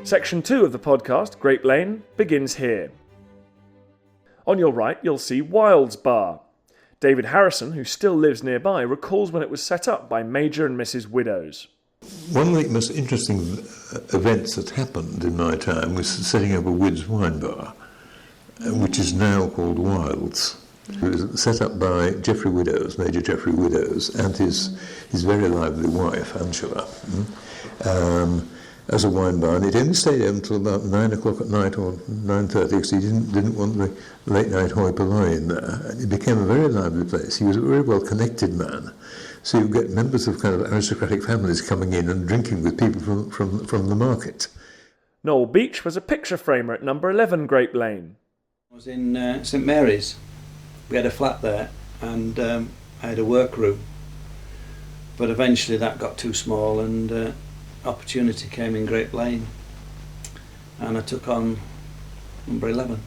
Section 2 of the podcast, Grape Lane, begins here. On your right, you'll see Wild's Bar. David Harrison, who still lives nearby, recalls when it was set up by Major and Mrs. Widows. One of the most interesting events that happened in my time was setting up a Wids wine bar, which is now called Wild's. It was set up by Geoffrey Widows, Major Geoffrey Widows, and his very lively wife, Angela, as a wine bar. And it only stayed open until about 9 o'clock at night or 9:30, because he didn't want the late night hoi polloi in there. And it became a very lively place. He was a very well connected man. So you get members of kind of aristocratic families coming in and drinking with people from the market. Noel Beach was a picture framer at number 11 Grape Lane. I was in St Mary's. We had a flat there, and I had a workroom. But eventually that got too small, and opportunity came in Grape Lane, and I took on number 11.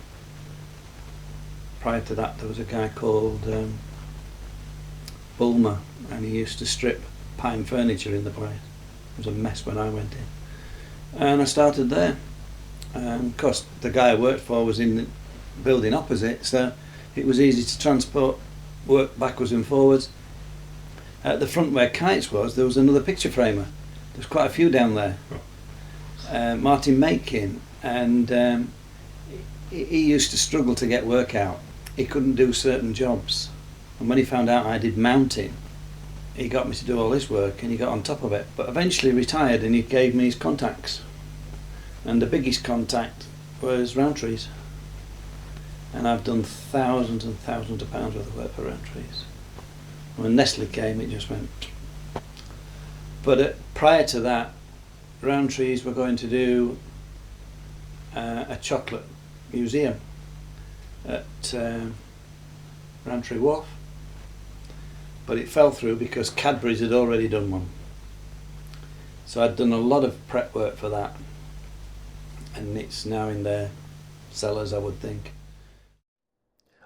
Prior to that, there was a guy called Bulmer, and he used to strip pine furniture in the place. It was a mess when I went in, and I started there. And of course, the guy I worked for was in the building opposite, so it was easy to transport work backwards and forwards. At the front where Kites was, there was another picture framer. There's quite a few down there. Martin Makin, and he used to struggle to get work out. He couldn't do certain jobs. And when he found out I did mounting, he got me to do all this work, and he got on top of it. But eventually retired, and he gave me his contacts. And the biggest contact was Rowntree's. And I've done thousands and thousands of pounds worth of work for Rowntree's. When Nestle came, it just went. But prior to that, Rowntree's were going to do a chocolate museum at Rowntree Wharf. But it fell through because Cadbury's had already done one. So I'd done a lot of prep work for that. And it's now in their cellars, I would think.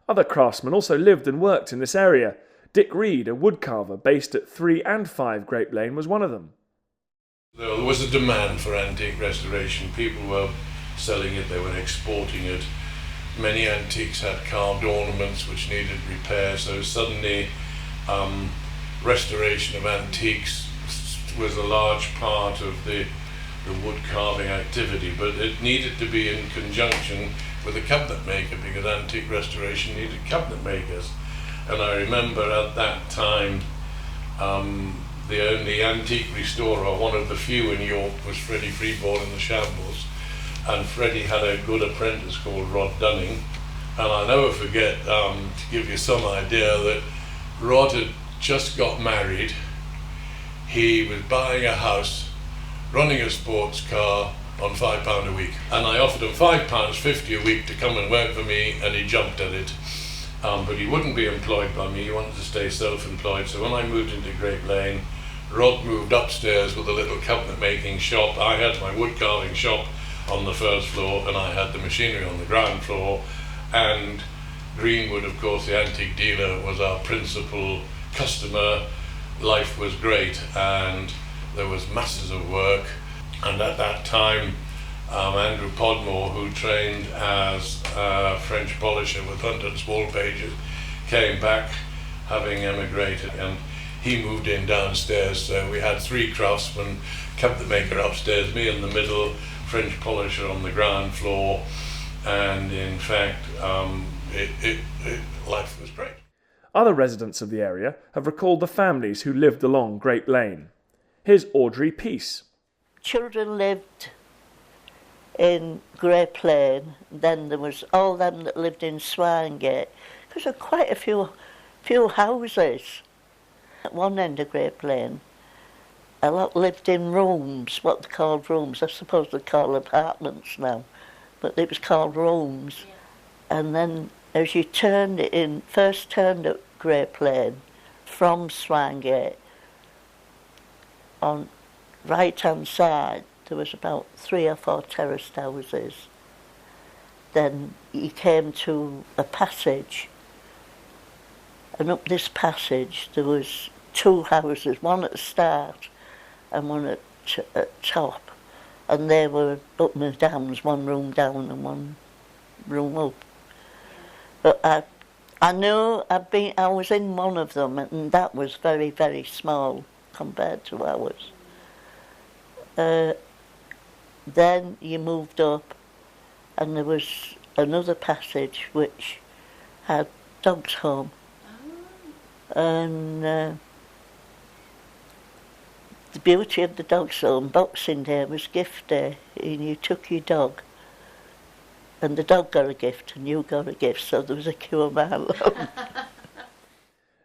Other craftsmen also lived and worked in this area. Dick Reed, a woodcarver based at 3 and 5 Grape Lane, was one of them. There was a demand for antique restoration. People were selling it, they were exporting it. Many antiques had carved ornaments which needed repair, so suddenly restoration of antiques was a large part of the wood carving activity, but it needed to be in conjunction with a cabinet maker, because antique restoration needed cabinet makers. And I remember at that time the only antique restorer, one of the few in York, was Freddie Freeborn in the Shambles, and Freddie had a good apprentice called Rod Dunning. And I'll never forget, to give you some idea, that Rod had just got married. He was buying a house, running a sports car on £5 a week, and I offered him £5.50 a week to come and work for me, and he jumped at it. But he wouldn't be employed by me, he wanted to stay self-employed. So when I moved into Grape Lane, Rod moved upstairs with a little cabinet making shop. I had my wood carving shop on the first floor, and I had the machinery on the ground floor. And Greenwood, of course, the antique dealer, was our principal customer. Life was great, and there was masses of work. And at that time, Andrew Podmore, who trained as a French polisher with Hunt & Small Pages, came back having emigrated, and he moved in downstairs. So we had 3 craftsmen, cabinet maker upstairs, me in the middle, French polisher on the ground floor, and in fact life was great. Other residents of the area have recalled the families who lived along Grape Lane. Here's Audrey Peace. Children lived in Grape Lane, then there was all them that lived in Swinegate, because there were quite a few houses at one end of Grape Lane. A lot lived in rooms, what they called rooms. I suppose they call apartments now, but it was called rooms. Yeah. And then as you first turned at Grape Lane from Swinegate, on right-hand side, there was about 3 or 4 terraced houses. Then you came to a passage, and up this passage there was 2 houses, one at the start and one at top. and they were up and downs, one room down and one room up. But I know I was in one of them, and that was very, very small compared to ours. Then you moved up, and there was another passage which had dogs home. And the beauty of the dogs home, Boxing Day was gift day, and you took your dog, and the dog got a gift, and you got a gift, so there was a queue of mile long.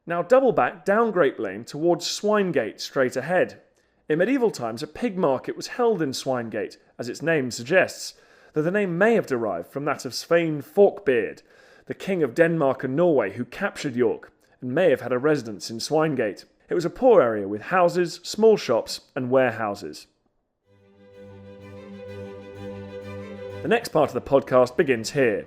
Now double back down Grape Lane towards Swinegate straight ahead. In medieval times, a pig market was held in Swinegate, as its name suggests, though the name may have derived from that of Svein Forkbeard, the king of Denmark and Norway who captured York, and may have had a residence in Swinegate. It was a poor area with houses, small shops and warehouses. The next part of the podcast begins here.